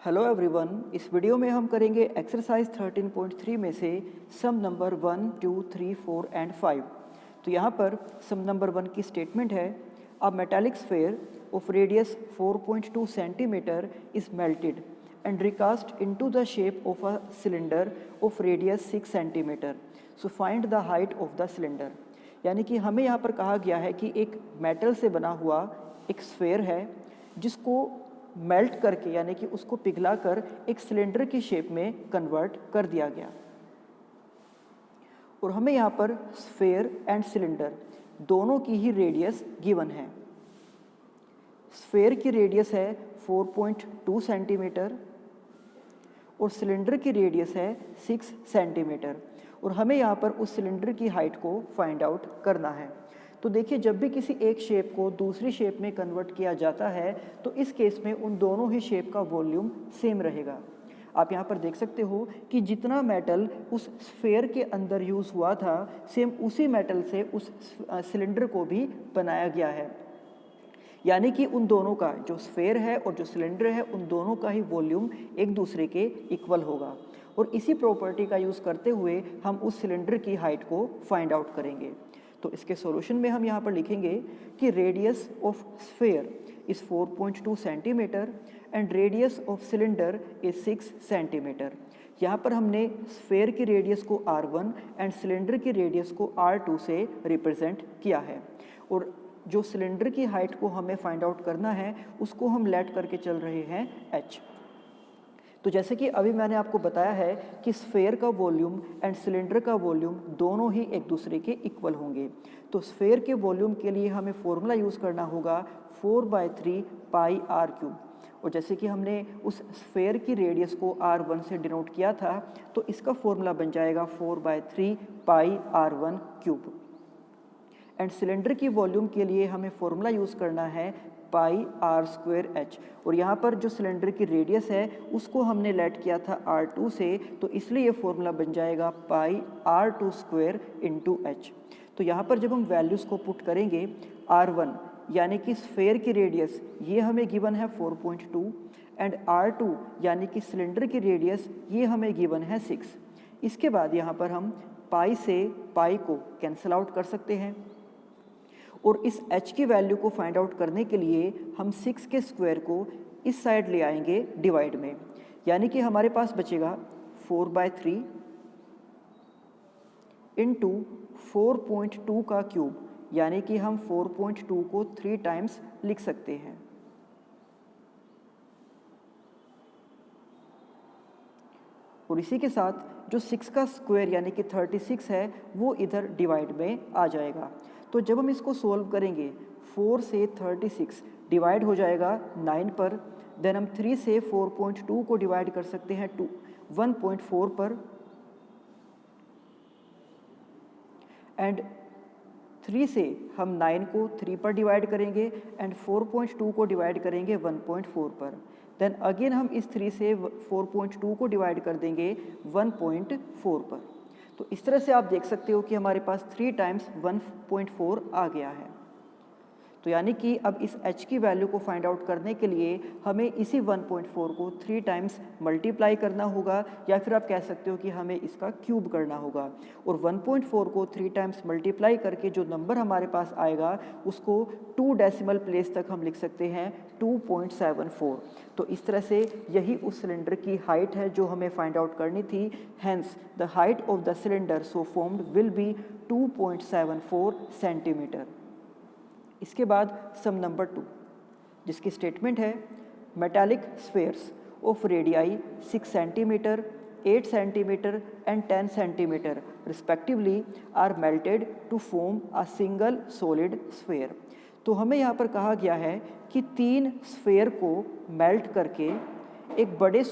Hello everyone, इस video में हम करेंगे एक्सरसाइज 13.3 में से सम नंबर 1, 2, 3, 4 एंड 5। तो यहाँ पर सम नंबर 1 की स्टेटमेंट है, अ metallic sphere of radius 4.2 centimetre is melted and recast into the shape of a cylinder of radius 6 centimetre. So find the height of the cylinder. यानी कि हमें यहाँ पर कहा गया है कि एक मेटल से बना हुआ एक स्फेयर है जिसको मेल्ट करके यानी कि उसको पिघलाकर एक सिलेंडर की शेप में कन्वर्ट कर दिया गया। और हमें यहाँ पर स्फेयर एंड सिलेंडर दोनों की ही रेडियस गिवन है। स्फेयर की रेडियस है 4.2 सेंटीमीटर और सिलेंडर की रेडियस है 6 सेंटीमीटर। और हमें यहाँ पर उस सिलेंडर की हाइट को फाइंड आउट करना है। तो देखिए, जब भी किसी एक शेप को दूसरी शेप में कन्वर्ट किया जाता है तो इस केस में उन दोनों ही शेप का वॉल्यूम सेम रहेगा। आप यहाँ पर देख सकते हो कि जितना मेटल उस स्फेयर के अंदर यूज़ हुआ था, सेम उसी मेटल से उस सिलेंडर को भी बनाया गया है। यानी कि उन दोनों का जो स्फेयर है और जो सिलेंडर है, उन दोनों का ही वॉल्यूम एक दूसरे के इक्वल होगा। और इसी प्रॉपर्टी का यूज़ करते हुए हम उस सिलेंडर की हाइट को फाइंड आउट करेंगे। तो इसके सॉल्यूशन में हम यहाँ पर लिखेंगे कि radius of sphere is 4.2 centimetre and radius of cylinder is 6 centimetre. यहाँ पर हमने स्फेयर की रेडियस को r1 एंड सिलेंडर की रेडियस को r2 से रिप्रेजेंट किया है। और जो सिलेंडर की हाइट को हमें फाइंड आउट करना है उसको हम लेट करके चल रहे हैं h। तो जैसे कि अभी मैंने आपको बताया है कि स्फेयर का वॉल्यूम एंड सिलेंडर का वॉल्यूम दोनों ही एक दूसरे के इक्वल होंगे। तो स्फेयर के वॉल्यूम के लिए हमें फॉर्मूला यूज़ करना होगा 4/3 पाई आर क्यूब। और जैसे कि हमने उस स्फेयर की रेडियस को r1 से डिनोट किया था, तो इसका फॉर्मूला बन जाएगा 4/3 पाई r1 क्यूब। एंड सिलेंडर की वॉल्यूम के लिए हमें फॉर्मूला यूज़ करना है पाई आर स्क्वायर एच। और यहाँ पर जो सिलेंडर की रेडियस है उसको हमने लेट किया था r2 से, तो इसलिए ये फॉर्मूला बन जाएगा पाई r2 स्क्वायर इंटू एच। तो यहाँ पर जब हम वैल्यूज़ को पुट करेंगे, r1 यानी कि स्फेयर की रेडियस ये हमें गिवन है 4.2 एंड r2 यानी कि सिलेंडर की रेडियस ये हमें गिवन है 6। इसके बाद यहाँ पर हम पाई से पाई को कैंसिल आउट कर सकते हैं और इस h की वैल्यू को फाइंड आउट करने के लिए हम 6 के स्क्वायर को इस साइड ले आएंगे डिवाइड में। यानी कि हमारे पास बचेगा 4/3 इंटू 4.2 का क्यूब, यानी कि हम 4.2 को 3 टाइम्स लिख सकते हैं। और इसी के साथ जो 6 का स्क्वायर यानी कि 36 है वो इधर डिवाइड में आ जाएगा। तो जब हम इसको सोल्व करेंगे, 4 से 36 डिवाइड हो जाएगा 9 पर। देन हम 3 से 4.2 को डिवाइड कर सकते हैं 1.4 पर एंड 3 से हम 9 को 3 पर डिवाइड करेंगे एंड 4.2 को डिवाइड करेंगे 1.4 पर। देन अगेन हम इस 3 से 4.2 को डिवाइड कर देंगे 1.4 पर। तो इस तरह से आप देख सकते हो कि हमारे पास 3 टाइम्स 1.4 आ गया है। तो यानी कि अब इस h की वैल्यू को फाइंड आउट करने के लिए हमें इसी 1.4 को 3 टाइम्स मल्टीप्लाई करना होगा, या फिर आप कह सकते हो कि हमें इसका क्यूब करना होगा। और 1.4 को 3 टाइम्स मल्टीप्लाई करके जो नंबर हमारे पास आएगा उसको 2 डेसिमल प्लेस तक हम लिख सकते हैं 2.74। तो इस तरह से यही उस सिलेंडर की हाइट है जो हमें फाइंड आउट करनी थी। Hence the height of the cylinder so formed will be 2.74 centimetre. इसके बाद सम नंबर 2, जिसकी स्टेटमेंट है metallic spheres of radii 6 centimetre, 8 centimetre and 10 centimetre respectively are melted to form a single solid sphere. तो हमें यहाँ पर कहा गया है कि 3 स्फेयर को मेल्ट करके एक बड़े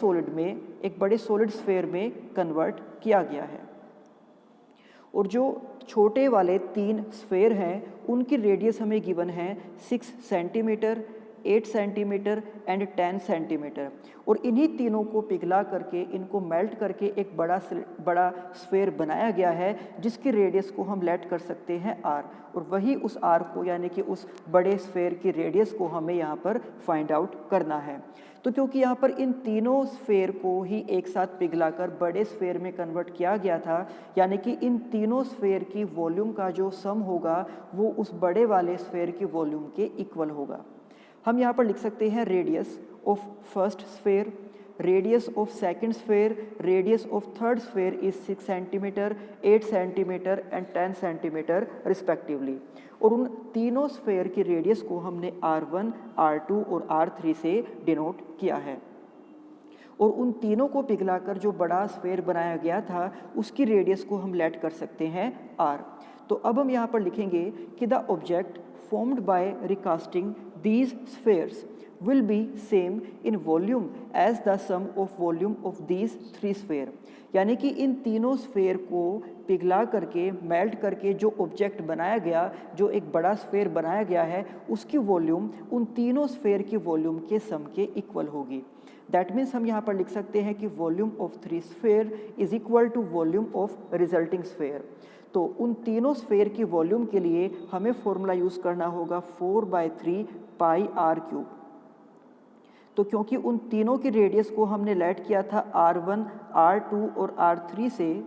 सॉलिड स्फेयर में कन्वर्ट किया गया है। और जो छोटे वाले 3 स्फेयर हैं उनकी रेडियस हमें गिवन है 6 सेंटीमीटर 8 सेंटीमीटर एंड 10 सेंटीमीटर। और इन्हीं तीनों को पिघला करके, इनको मेल्ट करके एक बड़ा स्फेयर बनाया गया है जिसकी रेडियस को हम लेट कर सकते हैं r, और वही उस r को यानी कि उस बड़े स्फेयर की रेडियस को हमें यहाँ पर फाइंड आउट करना है। तो क्योंकि यहाँ पर इन तीनों स्फेयर को ही एक साथ पिघलाकर बड़े स्फेयर में कन्वर्ट किया गया था, यानी कि इन तीनों स्फेयर की वॉल्यूम का जो सम होगा वो उस बड़े वाले स्फेयर की वॉल्यूम के इक्वल होगा। हम यहाँ पर लिख सकते हैं radius of first sphere, radius of second sphere, radius of third sphere is 6 centimetre, 8 centimetre and 10 centimetre respectively. और उन तीनों स्फेयर की रेडियस को हमने r1, r2 और r3 से डिनोट किया है। और उन तीनों को पिघलाकर जो बड़ा स्फेयर बनाया गया था उसकी रेडियस को हम लेट कर सकते हैं r। तो अब हम यहाँ पर लिखेंगे कि the object formed by recasting these spheres will be same in volume as the sum of volume of these three sphere। यानी कि इन तीनों स्फेयर को पिघला करके, मेल्ट करके जो ऑब्जेक्ट बनाया गया, जो एक बड़ा स्फेयर बनाया गया है, उसकी वॉल्यूम उन तीनों स्फेयर की वॉल्यूम के सम के इक्वल होगी। दैट मीन्स हम यहाँ पर लिख सकते हैं कि volume of 3 sphere is equal to volume of resulting sphere. तो उन तीनों स्फेयर की वॉल्यूम के लिए हमें फॉर्मूला यूज़ करना होगा 4/3 पाई r क्यूब। तो क्योंकि उन तीनों की रेडियस को हमने लेट किया था r1, r2 और r3 से,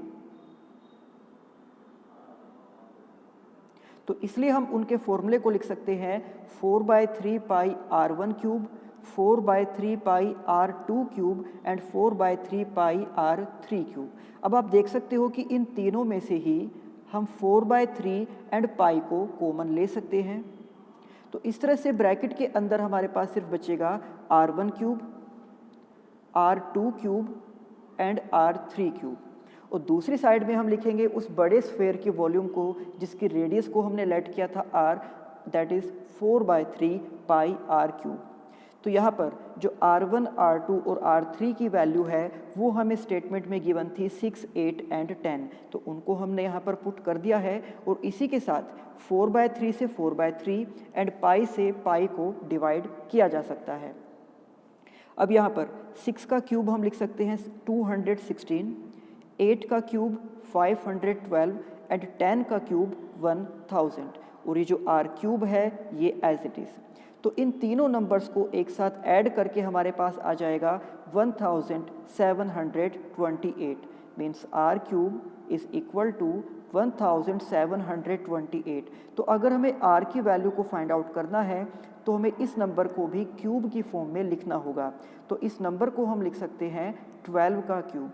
तो इसलिए हम उनके फॉर्मूले को लिख सकते हैं 4/3 पाई r1 cube, 4/3 pi r2 cube and 4/3 pi r3 cube. अब आप देख सकते हो कि इन तीनों में से ही हम 4/3 एंड पाई को कॉमन ले सकते हैं। तो इस तरह से ब्रैकेट के अंदर हमारे पास सिर्फ बचेगा r1 cube, r2 cube and r3 cube. और दूसरी साइड में हम लिखेंगे उस बड़े स्फेयर की वॉल्यूम को जिसकी रेडियस को हमने लेट किया था r, that is 4/3 pi r cube. तो यहाँ पर जो r1, r2 और r3 की वैल्यू है वो हमें स्टेटमेंट में गिवन थी 6, 8 एंड 10, तो उनको हमने यहाँ पर पुट कर दिया है। और इसी के साथ 4/3 से 4/3 एंड पाई से पाई को डिवाइड किया जा सकता है। अब यहाँ पर 6 का क्यूब हम लिख सकते हैं 216, 8 का क्यूब 512 एंड 10 का क्यूब 1000, और ये जो r क्यूब है ये एज इट इज़। तो इन तीनों नंबर्स को एक साथ ऐड करके हमारे पास आ जाएगा 1728, means r cube is equal to 1728। तो अगर हमें r की वैल्यू को फाइंड आउट करना है तो हमें इस नंबर को भी क्यूब की फॉर्म में लिखना होगा। तो इस नंबर को हम लिख सकते हैं 12 का क्यूब।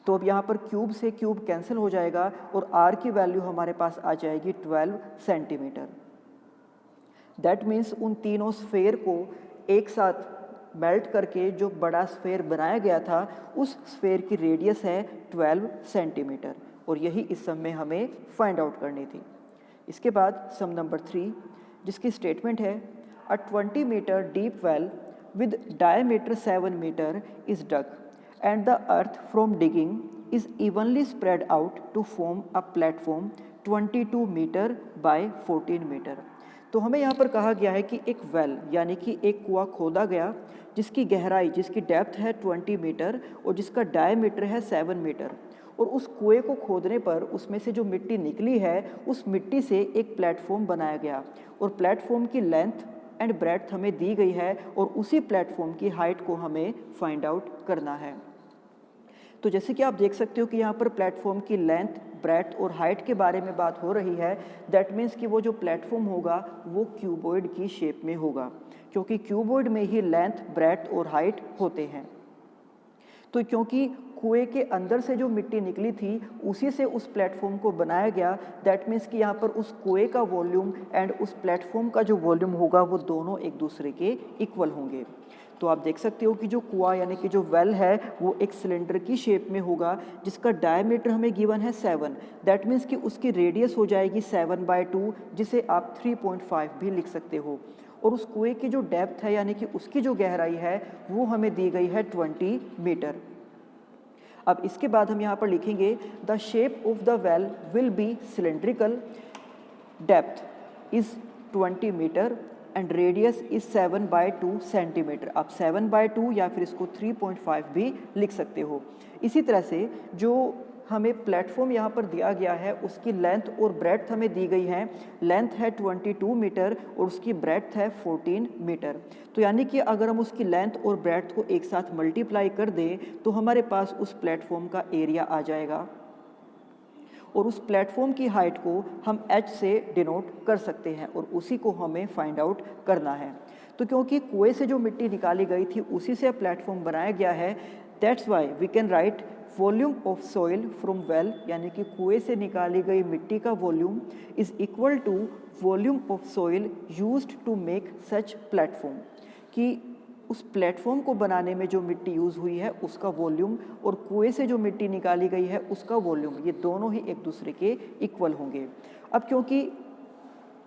तो अब यहाँ पर क्यूब से क्यूब कैंसिल हो जाएगा और r की वैल्यू हमारे पास आ जाएगी 12 सेंटीमीटर। दैट मीन्स उन तीनों स्फेयर को एक साथ मेल्ट करके जो बड़ा स्फेयर बनाया गया था उस स्फेयर की रेडियस है 12 सेंटीमीटर, और यही इस सम में हमें फाइंड आउट करनी थी। इसके बाद सम नंबर 3 जिसकी स्टेटमेंट है a 20 metre deep well with diameter 7 metre is dug and the earth from digging is evenly spread out to form a platform 22 metre by 14 metre. तो हमें यहाँ पर कहा गया है कि एक वेल यानी कि एक कुआं खोदा गया जिसकी गहराई, जिसकी डेप्थ है 20 मीटर और जिसका डायमीटर है 7 मीटर, और उस कुएं को खोदने पर उसमें से जो मिट्टी निकली है उस मिट्टी से एक प्लेटफॉर्म बनाया गया, और प्लेटफॉर्म की लेंथ एंड ब्रेड्थ हमें दी गई है और उसी प्लेटफॉर्म की हाइट को हमें फाइंड आउट करना है। तो जैसे कि आप देख सकते हो कि यहाँ पर प्लेटफॉर्म की लेंथ, ब्रेड्थ और हाइट के बारे में बात हो रही है। दैट मीन्स कि वो जो प्लेटफॉर्म होगा वो क्यूबॉइड की शेप में होगा, क्योंकि क्यूबॉइड में ही लेंथ, ब्रेड्थ और हाइट होते हैं। तो क्योंकि कुएं के अंदर से जो मिट्टी निकली थी उसी से उस प्लेटफॉर्म को बनाया गया, दैट मीन्स कि यहाँ पर उस कुएं का वॉल्यूम एंड उस प्लेटफॉर्म का जो वॉल्यूम होगा वो दोनों एक दूसरे के इक्वल होंगे। तो आप देख सकते हो कि जो कुआं यानी कि जो वेल है वो एक सिलेंडर की शेप में होगा जिसका डायमीटर हमें गिवन है 7, दैट मीन्स कि उसकी रेडियस हो जाएगी 7/2, जिसे आप 3.5 भी लिख सकते हो। और उस कुएं की जो डेप्थ है यानी कि उसकी जो गहराई है वो हमें दी गई है 20 मीटर। अब इसके बाद हम यहाँ पर लिखेंगे the shape of the well will be cylindrical, depth is 20 metre and radius is 7/2 centimetre. आप 7/2 या फिर इसको 3.5 भी लिख सकते हो। इसी तरह से जो हमें प्लेटफॉर्म यहाँ पर दिया गया है उसकी लेंथ और ब्रेड्थ हमें दी गई है। लेंथ है 22 मीटर और उसकी ब्रेड्थ है 14 मीटर। तो यानी कि अगर हम उसकी लेंथ और ब्रेड्थ को एक साथ मल्टीप्लाई कर दें तो हमारे पास उस प्लेटफॉर्म का एरिया आ जाएगा और उस प्लेटफॉर्म की हाइट को हम h से डिनोट कर सकते हैं और उसी को हमें फाइंड आउट करना है। तो क्योंकि कुएं से जो मिट्टी निकाली गई थी उसी से प्लेटफॉर्म बनाया गया है, that's why we can write volume of soil from well, यानी कि कुएं से निकाली गई मिट्टी का volume is equal to volume of soil used to make such platform, कि उस प्लेटफॉर्म को बनाने में जो मिट्टी यूज़ हुई है उसका वॉल्यूम और कुएं से जो मिट्टी निकाली गई है उसका वॉल्यूम, ये दोनों ही एक दूसरे के इक्वल होंगे। अब क्योंकि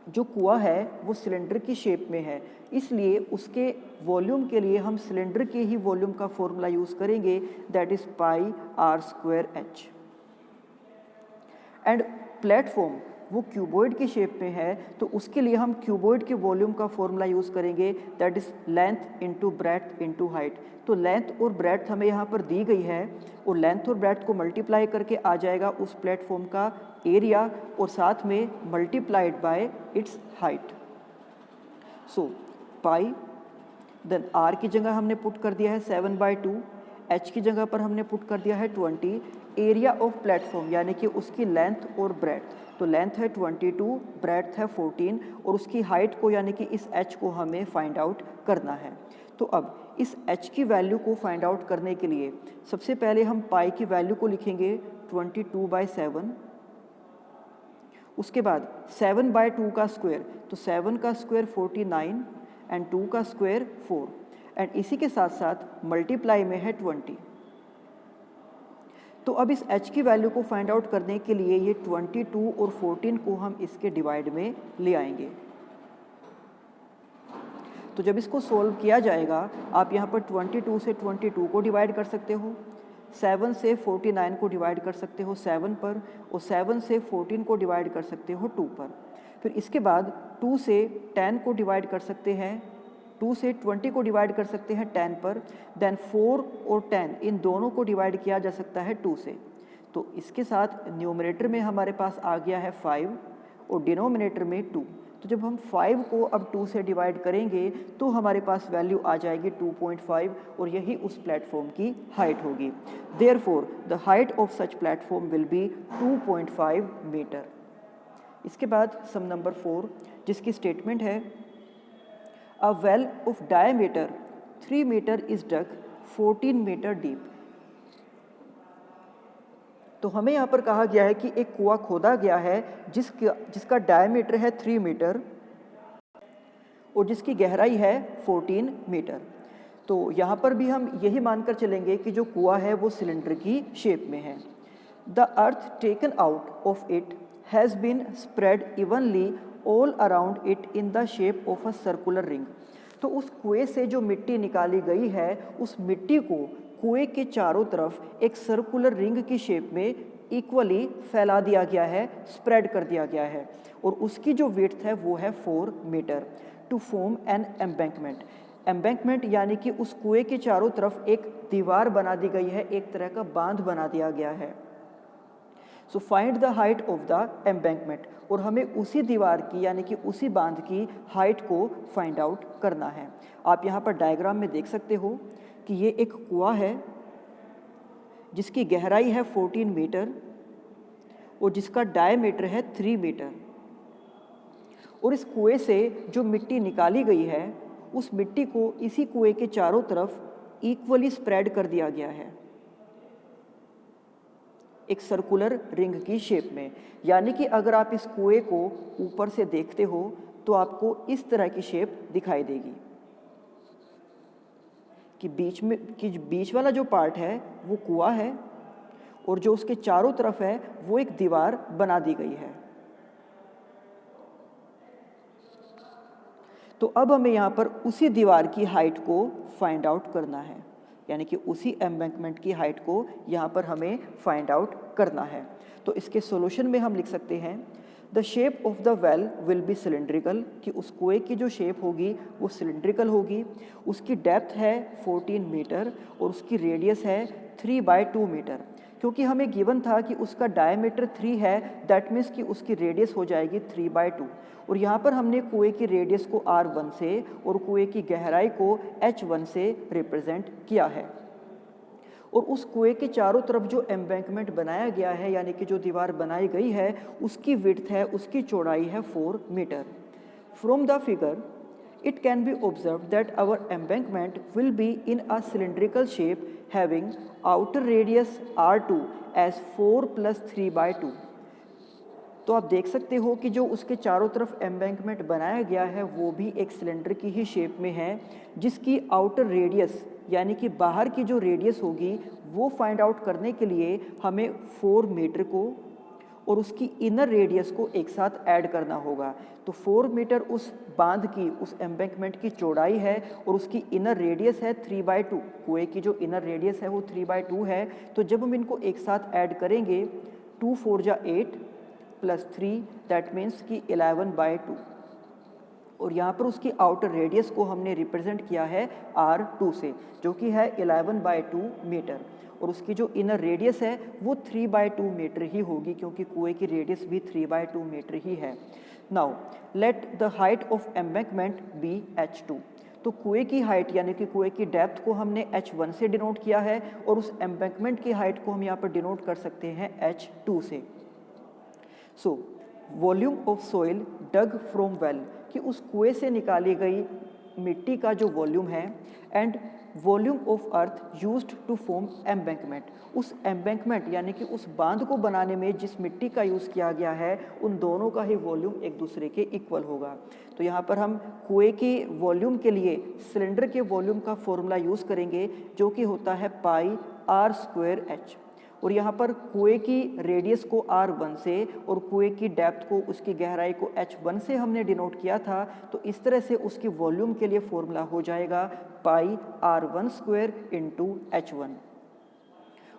जो कुआं है वो सिलेंडर की शेप में है, इसलिए उसके वॉल्यूम के लिए हम सिलेंडर के ही वॉल्यूम का फॉर्मूला यूज़ करेंगे, that is πr²h। And platform वो क्यूबॉइड की शेप में है तो उसके लिए हम क्यूबॉइड के वॉल्यूम का फॉर्मूला यूज़ करेंगे, that is length into breadth into height. तो लेंथ और ब्रेड्थ हमें यहाँ पर दी गई है और लेंथ और ब्रेड्थ को मल्टीप्लाई करके आ जाएगा उस प्लेटफॉर्म का एरिया और साथ में multiplied by its height. So pi, then R की जगह हमने पुट कर दिया है 7/2, एच की जगह पर हमने पुट कर दिया है 20, एरिया ऑफ प्लेटफॉर्म यानी कि उसकी लेंथ और ब्रेड्थ, तो लेंथ है 22, ब्रेड्थ है 14 और उसकी हाइट को यानी कि इस h को हमें फाइंड आउट करना है। तो अब इस h की वैल्यू को फाइंड आउट करने के लिए सबसे पहले हम पाई की वैल्यू को लिखेंगे 22/7, उसके बाद 7/2 का स्क्वायर, तो 7 का स्क्वायर 49 एंड 2 का स्क्वायर 4 एंड इसी के साथ साथ मल्टीप्लाई में है 20। तो अब इस h की वैल्यू को फाइंड आउट करने के लिए ये 22 और 14 को हम इसके डिवाइड में ले आएंगे। तो जब इसको सोल्व किया जाएगा आप यहाँ पर 22 से 22 को डिवाइड कर सकते हो, 7 से 49 को डिवाइड कर सकते हो 7 पर और 7 से 14 को डिवाइड कर सकते हो 2 पर। फिर इसके बाद 2 से 10 को डिवाइड कर सकते हैं, 2 से 20 को डिवाइड कर सकते हैं 10 पर, देन 4 और 10 इन दोनों को डिवाइड किया जा सकता है 2 से। तो इसके साथ न्यूमरेटर में हमारे पास आ गया है 5 और डिनोमिनेटर में 2। तो जब हम 5 को अब 2 से डिवाइड करेंगे तो हमारे पास वैल्यू आ जाएगी 2.5 और यही उस प्लेटफॉर्म की हाइट होगी। Therefore the height of such platform will be 2.5 metre. इसके बाद सम नंबर 4 जिसकी स्टेटमेंट है, A well of diameter 3 meter is dug 14 meter deep। तो हमें यहाँ पर कहा गया है कि एक कुआं खोदा गया है जिसका डायमीटर है 3 मीटर और जिसकी गहराई है 14 मीटर। तो यहाँ पर भी हम यही मानकर चलेंगे कि जो कुआं है वो सिलेंडर की शेप में है। The earth taken out of it has been spread evenly all around it in the shape of a circular ring. तो उस कुएं से जो मिट्टी निकाली गई है उस मिट्टी को कुएं के चारों तरफ एक सर्कुलर रिंग की शेप में इक्वली फैला दिया गया है, स्प्रेड कर दिया गया है और उसकी जो विड्थ है वो है 4 metre to form an embankment. Embankment यानी कि उस कुएं के चारों तरफ एक दीवार बना दी गई है, एक तरह का बांध बना दिया गया है। So find the height of the embankment, और हमें उसी दीवार की यानी कि उसी बांध की हाइट को फाइंड आउट करना है। आप यहाँ पर डायग्राम में देख सकते हो कि ये एक कुआं है जिसकी गहराई है 14 मीटर और जिसका डायमीटर है 3 मीटर और इस कुएं से जो मिट्टी निकाली गई है उस मिट्टी को इसी कुएं के चारों तरफ इक्वली स्प्रेड कर दिया गया है एक सर्कुलर रिंग की शेप में। यानी कि अगर आप इस कुएं को ऊपर से देखते हो तो आपको इस तरह की शेप दिखाई देगी कि बीच वाला जो पार्ट है वो कुआं है और जो उसके चारों तरफ है वो एक दीवार बना दी गई है। तो अब हमें यहाँ पर उसी दीवार की हाइट को फाइंड आउट करना है, यानी कि उसी एम्बैंकमेंट की हाइट को यहाँ पर हमें फाइंड आउट करना है। तो इसके सॉल्यूशन में हम लिख सकते हैं the shape of the well will be cylindrical, कि उस कुएं की जो शेप होगी वो सिलेंड्रिकल होगी। उसकी डेप्थ है 14 मीटर और उसकी रेडियस है 3/2 मीटर। क्योंकि हमें गिवन था कि उसका डायमीटर 3 है, दैट मीन्स कि उसकी रेडियस हो जाएगी 3/2। और यहाँ पर हमने कुएं की रेडियस को R1 से और कुएं की गहराई को H1 से रिप्रेजेंट किया है। और उस कुएं के चारों तरफ जो एम्बैंकमेंट बनाया गया है, यानी कि जो दीवार बनाई गई है, उसकी विड्थ है, उसकी चौड़ाई है 4 metre. From the figure it can be observed that our embankment will be in a cylindrical shape having outer radius R2 as 4 + 3/2। तो आप देख सकते हो कि जो उसके चारों तरफ एम्बैंकमेंट बनाया गया है वो भी एक सिलेंडर की ही शेप में है, जिसकी आउटर रेडियस यानी कि बाहर की जो रेडियस होगी वो फाइंड आउट करने के लिए हमें 4 मीटर को और उसकी इनर रेडियस को एक साथ ऐड करना होगा। तो 4 मीटर उस बांध की, उस एम्बैंकमेंट की चौड़ाई है और उसकी इनर रेडियस है 3/2। कुएं की जो इनर रेडियस है वो 3/2 है। तो जब हम इनको एक साथ ऐड करेंगे 2 4 जा 8 + 3 दैट मीन्स कि 11/2। और यहाँ पर उसकी आउटर रेडियस को हमने रिप्रेजेंट किया है R2 से, जो कि है 11/2 मीटर। और उसकी जो इनर रेडियस है वो 3/2 मीटर ही होगी, क्योंकि कुएं की रेडियस भी 3/2 मीटर ही है। Now let the height of embankment be H2। तो कुएं की हाइट यानी कि कुएं की डेप्थ को हमने H1 से डिनोट किया है और उस एम्बैंकमेंट की हाइट को हम यहाँ पर डिनोट कर सकते हैं H2 से। So volume of soil dug from well, कि उस कुएं से निकाली गई मिट्टी का जो वॉल्यूम है, and volume of earth used to form embankment. उस एम्बैंकमेंट यानी कि उस बांध को बनाने में जिस मिट्टी का यूज़ किया गया है उन दोनों का ही वॉल्यूम एक दूसरे के इक्वल होगा। तो यहाँ पर हम कुएं के वॉल्यूम के लिए सिलेंडर के वॉल्यूम का फॉर्मूला यूज़ करेंगे, जो कि होता है πr²h। और यहाँ पर कुएं की रेडियस को R1 से और कुएं की डेप्थ को, उसकी गहराई को H1 से हमने डिनोट किया था। तो इस तरह से उसकी वॉल्यूम के लिए फॉर्मूला हो जाएगा πr1² × H1।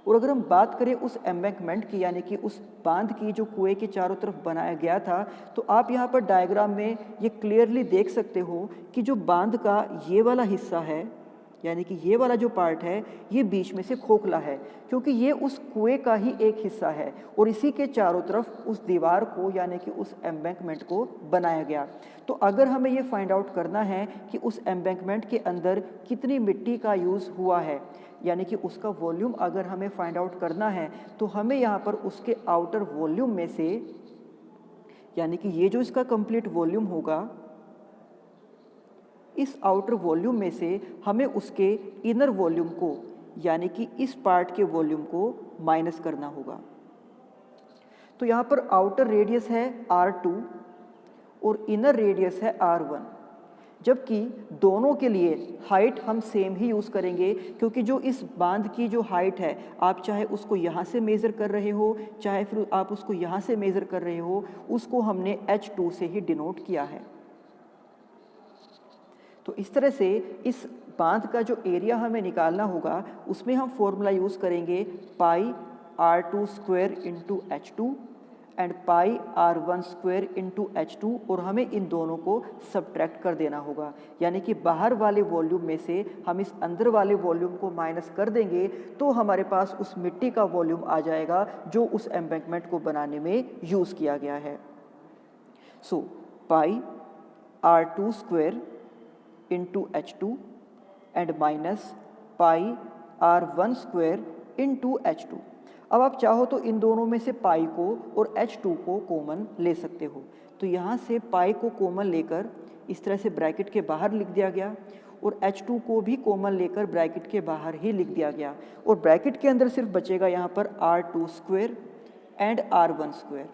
और अगर हम बात करें उस एम्बैंकमेंट की यानी कि उस बांध की जो कुएं के चारों तरफ बनाया गया था, तो आप यहाँ पर डायग्राम में ये क्लियरली देख सकते हो कि जो बांध का ये वाला हिस्सा है, यानी कि ये वाला जो पार्ट है, ये बीच में से खोखला है, क्योंकि ये उस कुएं का ही एक हिस्सा है और इसी के चारों तरफ उस दीवार को यानी कि उस एम्बैंकमेंट को बनाया गया। तो अगर हमें ये फाइंड आउट करना है कि उस एम्बैंकमेंट के अंदर कितनी मिट्टी का यूज़ हुआ है, यानी कि उसका वॉल्यूम अगर हमें फाइंड आउट करना है, तो हमें यहाँ पर उसके आउटर वॉल्यूम में से, यानी कि ये जो इसका कंप्लीट वॉल्यूम होगा, इस आउटर वॉल्यूम में से हमें उसके इनर वॉल्यूम को यानी कि इस पार्ट के वॉल्यूम को माइनस करना होगा। तो यहाँ पर आउटर रेडियस है R2 और इनर रेडियस है R1, जबकि दोनों के लिए हाइट हम सेम ही यूज़ करेंगे, क्योंकि जो इस बांध की जो हाइट है, आप चाहे उसको यहाँ से मेज़र कर रहे हो चाहे फिर आप उसको यहाँ से मेज़र कर रहे हो, उसको हमने H2 से ही डिनोट किया है। तो इस तरह से इस बांध का जो एरिया हमें निकालना होगा उसमें हम फॉर्मूला यूज़ करेंगे πr2² × H2 and πr1² × H2, और हमें इन दोनों को सब्ट्रैक्ट कर देना होगा, यानी कि बाहर वाले वॉल्यूम में से हम इस अंदर वाले वॉल्यूम को माइनस कर देंगे तो हमारे पास उस मिट्टी का वॉल्यूम आ जाएगा जो उस एम्बैंकमेंट को बनाने में यूज़ किया गया है। सो πr2² × H2 and minus πr1² × H2। अब आप चाहो तो इन दोनों में से पाई को और H2 को कॉमन ले सकते हो। तो यहाँ से पाई को कॉमन लेकर इस तरह से ब्रैकेट के बाहर लिख दिया गया और H2 को भी कॉमन लेकर ब्रैकेट के बाहर ही लिख दिया गया, और ब्रैकेट के अंदर सिर्फ बचेगा यहाँ पर R2² एंड R1²।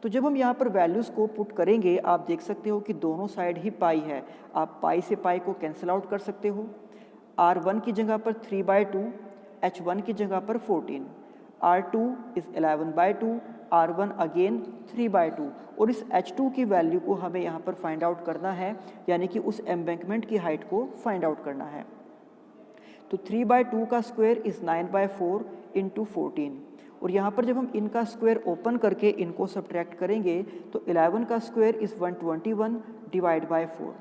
तो जब हम यहाँ पर वैल्यूज़ को पुट करेंगे आप देख सकते हो कि दोनों साइड ही पाई है। आप पाई से पाई को कैंसिल आउट कर सकते हो। R1 की जगह पर 3/2, H1 की जगह पर 14, R2 इज़ 11/2, R1 अगेन 3/2, और इस H2 की वैल्यू को हमें यहाँ पर फाइंड आउट करना है, यानी कि उस एम्बैंकमेंट की हाइट को फाइंड आउट करना है। तो 3/2 का स्क्वायर इज़ 9/4 × 14, और यहाँ पर जब हम इनका स्क्वायर ओपन करके इनको सब्ट्रैक्ट करेंगे तो 11 का स्क्वायर इज़ 121 डिवाइड बाय 4,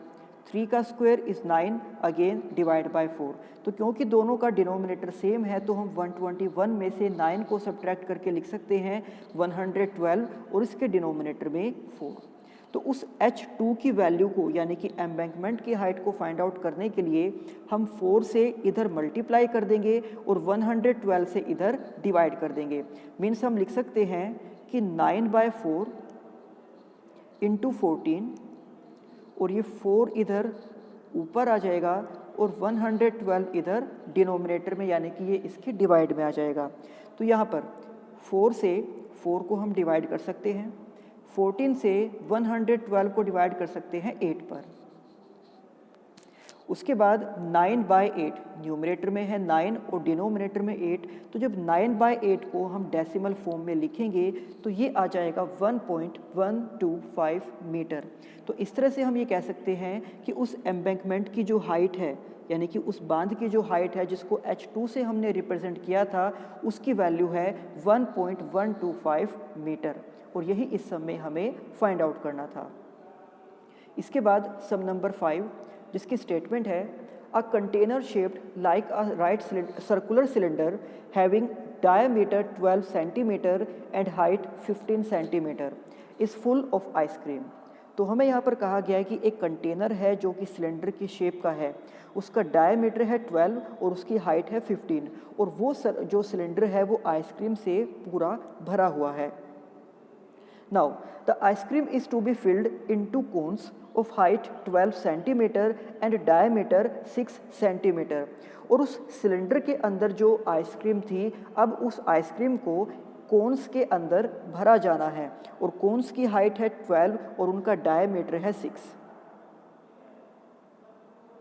3 का square is 9 again divide by 4। तो क्योंकि दोनों का डिनोमिनेटर सेम है तो हम 121 में से 9 को सब्ट्रैक्ट करके लिख सकते हैं 112 और इसके डिनोमिनेटर में 4। तो उस h2 की वैल्यू को यानी कि एम्बैंकमेंट की हाइट को फाइंड आउट करने के लिए हम 4 से इधर मल्टीप्लाई कर देंगे और 112 से इधर डिवाइड कर देंगे। मीन्स हम लिख सकते हैं कि 9/4 इंटू 14 और ये 4 इधर ऊपर आ जाएगा और 112 इधर डिनोमिनेटर में यानी कि ये इसके डिवाइड में आ जाएगा। तो यहाँ पर 4 से 4 को हम डिवाइड कर सकते हैं, 14 से 112 को डिवाइड कर सकते हैं 8 पर। उसके बाद 9/8 न्यूमरेटर में है 9 और डिनोमिनेटर में 8, तो जब 9/8 को हम डेसिमल फॉर्म में लिखेंगे तो ये आ जाएगा 1.125 मीटर। तो इस तरह से हम ये कह सकते हैं कि उस एम्बैंकमेंट की जो हाइट है यानी कि उस बांध की जो हाइट है जिसको h2 से हमने रिप्रेजेंट किया था उसकी वैल्यू है 1.125 मीटर और यही इस सम में हमें फाइंड आउट करना था। इसके बाद सम नंबर 5 जिसकी स्टेटमेंट है a container shaped like a right circular cylinder having diameter 12 centimetre and height 15 centimetre is full of ice cream. तो हमें यहाँ पर कहा गया है कि एक कंटेनर है जो कि सिलेंडर की शेप का है, उसका डायमीटर है 12 और उसकी हाइट है 15 और वो जो सिलेंडर है वो आइसक्रीम से पूरा भरा हुआ है। Now, the ice cream is to be filled into cones of height 12 centimeter and diameter 6 centimeter। और उस सिलेंडर के अंदर जो आइसक्रीम थी अब उस आइसक्रीम को कोन्स के अंदर भरा जाना है और कोन्स की हाइट है 12 और उनका डायमीटर है 6,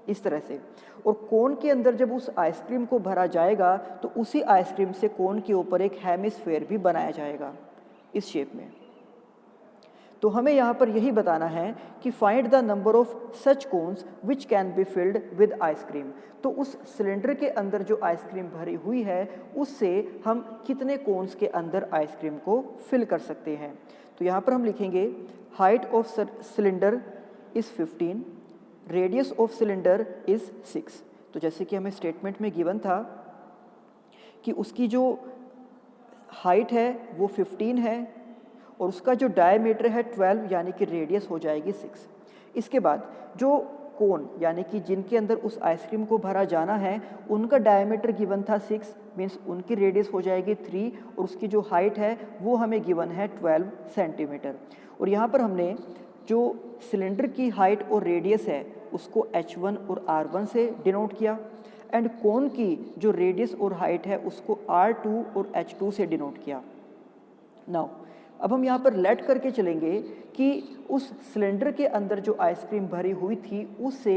इस तरह से। और कोन के अंदर जब उस आइसक्रीम को भरा जाएगा तो उसी आइसक्रीम से कोन के ऊपर एक हेमिस्फेयर भी बनाया जाएगा इस शेप में। तो हमें यहाँ पर यही बताना है कि find the number of such cones which can be filled with ice cream. तो उस सिलेंडर के अंदर जो आइसक्रीम भरी हुई है उससे हम कितने कोन्स के अंदर आइसक्रीम को फिल कर सकते हैं। तो यहाँ पर हम लिखेंगे height of cylinder is 15, radius of cylinder is 6। तो जैसे कि हमें स्टेटमेंट में गिवन था कि उसकी जो हाइट है वो 15 है और उसका जो डायमीटर है 12 यानी कि रेडियस हो जाएगी 6। इसके बाद जो कोन यानी कि जिनके अंदर उस आइसक्रीम को भरा जाना है उनका डायमीटर गिवन था 6, मीन्स उनकी रेडियस हो जाएगी 3 और उसकी जो हाइट है वो हमें गिवन है 12 सेंटीमीटर। और यहाँ पर हमने जो सिलेंडर की हाइट और रेडियस है उसको h1 और r1 से डिनोट किया एंड कोन की जो रेडियस और हाइट है उसको r2 और h2 से डिनोट किया। नाउ अब हम यहाँ पर लेट करके चलेंगे कि उस सिलेंडर के अंदर जो आइसक्रीम भरी हुई थी उससे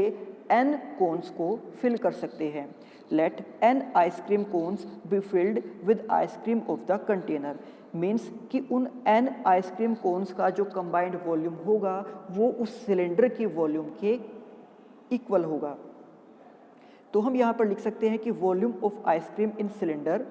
n कोन्स को फिल कर सकते हैं। Let n ice cream cones be filled with ice cream of the container, means कि उन n आइसक्रीम कोन्स का जो कंबाइंड वॉल्यूम होगा वो उस सिलेंडर की वॉल्यूम के इक्वल होगा। तो हम यहाँ पर लिख सकते हैं कि volume of ice cream in cylinder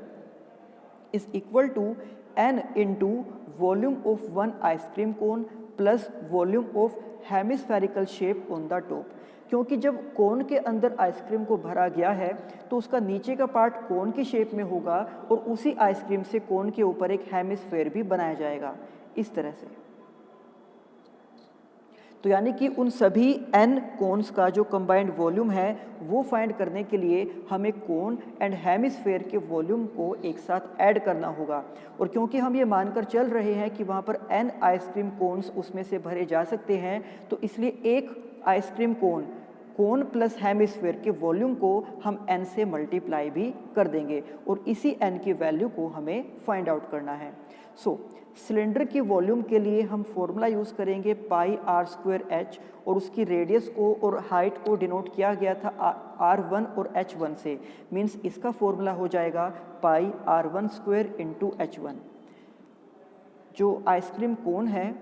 is equal to n into volume of one ice cream cone plus volume of hemispherical shape on the top. क्योंकि जब कोन के अंदर आइसक्रीम को भरा गया है तो उसका नीचे का पार्ट कोन की शेप में होगा और उसी आइसक्रीम से कोन के ऊपर एक हेमिस्फेयर भी बनाया जाएगा इस तरह से। तो यानी कि उन सभी n कोन्स का जो कंबाइंड वॉल्यूम है वो फाइंड करने के लिए हमें कोन एंड हेमिस्फेयर के वॉल्यूम को एक साथ ऐड करना होगा। और क्योंकि हम ये मानकर चल रहे हैं कि वहाँ पर n आइसक्रीम कोन्स उसमें से भरे जा सकते हैं तो इसलिए एक आइसक्रीम कोन प्लस हेमिस्फेयर के वॉल्यूम को हम n से मल्टीप्लाई भी कर देंगे और इसी n की वैल्यू को हमें फाइंड आउट करना है। सो सिलेंडर की वॉल्यूम के लिए हम फॉर्मूला यूज़ करेंगे पाई आर स्क्वायर एच और उसकी रेडियस को और हाइट को डिनोट किया गया था r1 और h1 से, मीन्स इसका फॉर्मूला हो जाएगा पाई r1 स्क्वायर इंटू h1। जो आइसक्रीम कोन है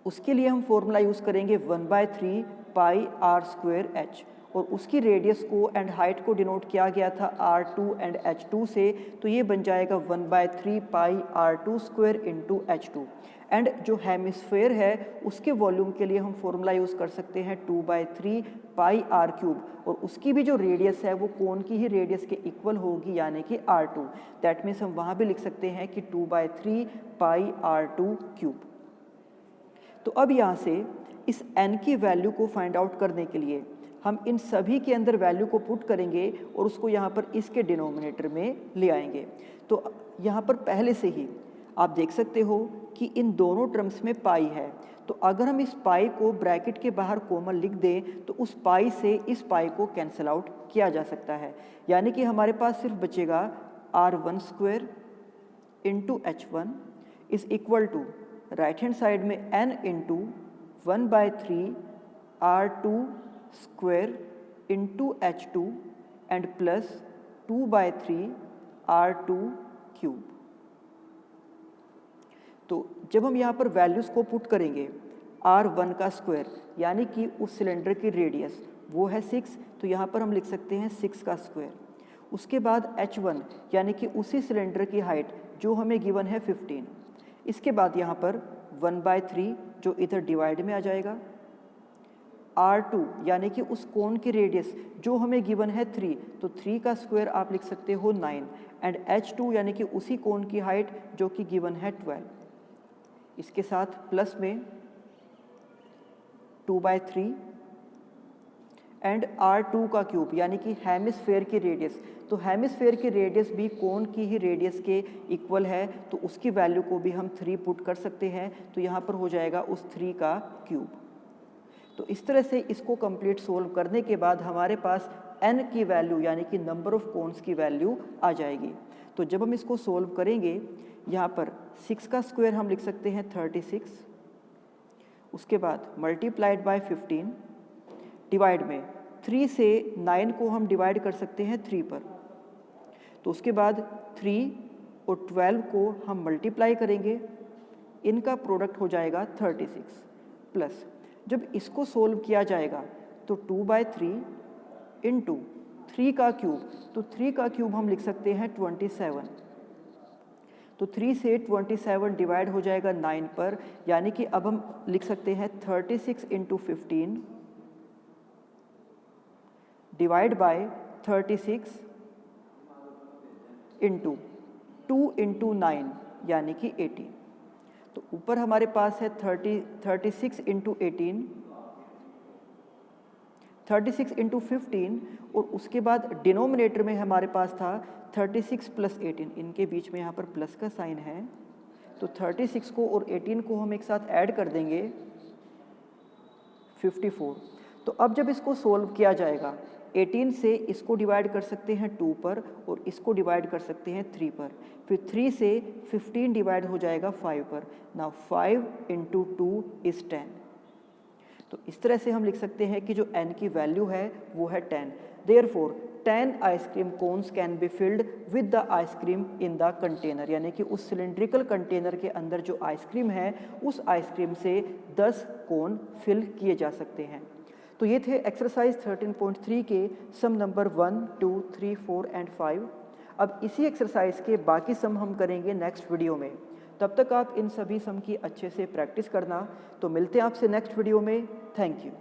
उसके लिए हम फॉर्मूला यूज़ करेंगे 1/3 पाई आर स्क्वायर एच और उसकी रेडियस को एंड हाइट को डिनोट किया गया था r2 एंड h2 से, तो ये बन जाएगा 1/3 पाई r2 square into h2। And जो हेमिस्फेयर है उसके वॉल्यूम के लिए हम फॉर्मूला यूज़ कर सकते हैं 2/3 पाई r क्यूब, और उसकी भी जो रेडियस है वो कोन की ही रेडियस के इक्वल होगी यानी कि r2। दैट मीन्स हम वहाँ भी लिख सकते हैं कि 2/3 पाई r2 क्यूब। तो अब यहाँ से इस n की वैल्यू को फाइंड आउट करने के लिए हम इन सभी के अंदर वैल्यू को पुट करेंगे और उसको यहाँ पर इसके डिनोमिनेटर में ले आएंगे। तो यहाँ पर पहले से ही आप देख सकते हो कि इन दोनों टर्म्स में पाई है, तो अगर हम इस पाई को ब्रैकेट के बाहर कॉमन लिख दें तो उस पाई से इस पाई को कैंसिल आउट किया जा सकता है, यानी कि हमारे पास सिर्फ बचेगा r1 square into h1 is equal to right hand side में n into 1/3 r2 square into h2 and plus 2/3 r2 cube. तो जब हम यहाँ पर वैल्यूज़ को पुट करेंगे, r1 का स्क्वायर यानी कि उस सिलेंडर की रेडियस वो है 6, तो यहाँ पर हम लिख सकते हैं 6 का स्क्वायर। उसके बाद h1 यानी कि उसी सिलेंडर की हाइट जो हमें गिवन है 15। इसके बाद यहाँ पर 1/3 जो इधर डिवाइड में आ जाएगा, r2 यानी कि उस कोन की रेडियस जो हमें गिवन है 3, तो 3 का स्क्वायर आप लिख सकते हो 9, एंड h2 यानी कि उसी कोन की हाइट जो कि गिवन है 12। इसके साथ प्लस में 2/3 एंड r2 का क्यूब यानी कि हेमिस्फेयर की रेडियस, तो हेमिस्फेयर की रेडियस भी कोन की ही रेडियस के इक्वल है, तो उसकी वैल्यू को भी हम 3 पुट कर सकते हैं, तो यहाँ पर हो जाएगा उस 3 का क्यूब। तो इस तरह से इसको कंप्लीट सोल्व करने के बाद हमारे पास n की वैल्यू यानी कि नंबर ऑफ कोन्स की वैल्यू आ जाएगी। तो जब हम इसको सोल्व करेंगे, यहाँ पर 6 का स्क्वायर हम लिख सकते हैं 36, उसके बाद मल्टीप्लाइड बाय 15 डिवाइड में 3 से 9 को हम डिवाइड कर सकते हैं 3 पर, तो उसके बाद 3 और 12 को हम मल्टीप्लाई करेंगे, इनका प्रोडक्ट हो जाएगा 36 प्लस जब इसको सोल्व किया जाएगा तो 2/3 इंटू 3 का क्यूब, तो 3 का क्यूब हम लिख सकते हैं 27, तो 3 से 27 डिवाइड हो जाएगा 9 पर, यानी कि अब हम लिख सकते हैं 36 into 15 divide by 36 into 2 into 9 यानी कि 18। तो ऊपर हमारे पास है 36 इंटू 18, 36 इंटू 15, और उसके बाद डिनोमिनेटर में हमारे पास था 36 प्लस 18, इनके बीच में यहाँ पर प्लस का साइन है, तो 36 को और 18 को हम एक साथ ऐड कर देंगे 54। तो अब जब इसको सोल्व किया जाएगा, 18 से इसको डिवाइड कर सकते हैं 2 पर और इसको डिवाइड कर सकते हैं 3 पर, फिर 3 से 15 डिवाइड हो जाएगा 5 पर। Now 5 into 2 is 10। तो इस तरह से हम लिख सकते हैं कि जो n की वैल्यू है वो है 10। Therefore 10 ice cream cones can be filled with the ice cream in the container, यानी कि उस सिलेंड्रिकल कंटेनर के अंदर जो आइसक्रीम है उस आइसक्रीम से 10 कोन फिल किए जा सकते हैं। तो ये थे एक्सरसाइज 13.3 के सम नंबर 1, 2, 3, 4 एंड 5। अब इसी एक्सरसाइज के बाकी सम हम करेंगे नेक्स्ट वीडियो में। तब तक आप इन सभी सम की अच्छे से प्रैक्टिस करना। तो मिलते हैं आपसे नेक्स्ट वीडियो में। Thank you.